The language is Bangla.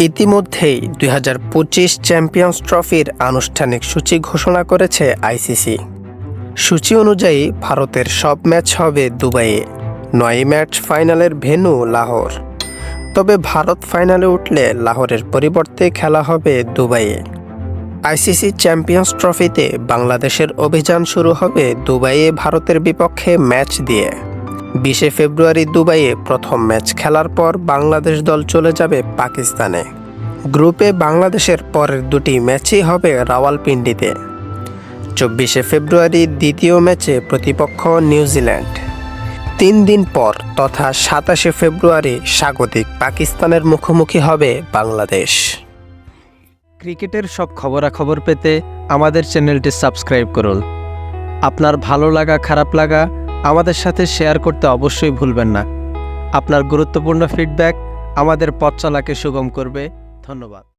ইতিমধ্যেই 2025 চ্যাম্পিয়ন্স ট্রফির আনুষ্ঠানিক সূচি ঘোষণা করেছে আইসিসি। সূচি অনুযায়ী ভারতের সব ম্যাচ হবে দুবাইয়ে, 9 ম্যাচ ফাইনালের ভেন্যু লাহোর। তবে ভারত ফাইনালে উঠলে লাহোরের পরিবর্তে খেলা হবে দুবাইয়ে। আইসিসি চ্যাম্পিয়ন্স ট্রফিতে বাংলাদেশের অভিযান শুরু হবে দুবাইয়ে ভারতের বিপক্ষে ম্যাচ দিয়ে। 20 ফেব্রুয়ারি দুবাইয়ে প্রথম ম্যাচ খেলার পর বাংলাদেশ দল চলে যাবে পাকিস্তানে। গ্রুপে বাংলাদেশের পরের দুটি ম্যাচই হবে রাওয়ালপিন্ডিতে। 24 ফেব্রুয়ারি দ্বিতীয় ম্যাচে প্রতিপক্ষ নিউজিল্যান্ড। 3 দিন পর তথা 27 ফেব্রুয়ারি স্বাগতিক পাকিস্তানের মুখোমুখি হবে বাংলাদেশ। ক্রিকেটের সব খবরাখবর পেতে আমাদের চ্যানেলটি সাবস্ক্রাইব করুন। আপনার ভালো লাগা খারাপ লাগা আমাদের সাথে শেয়ার করতে অবশ্যই ভুলবেন না। আপনার গুরুত্বপূর্ণ ফিডব্যাক আমাদের পথ চলাকে সুগম করবে। ধন্যবাদ।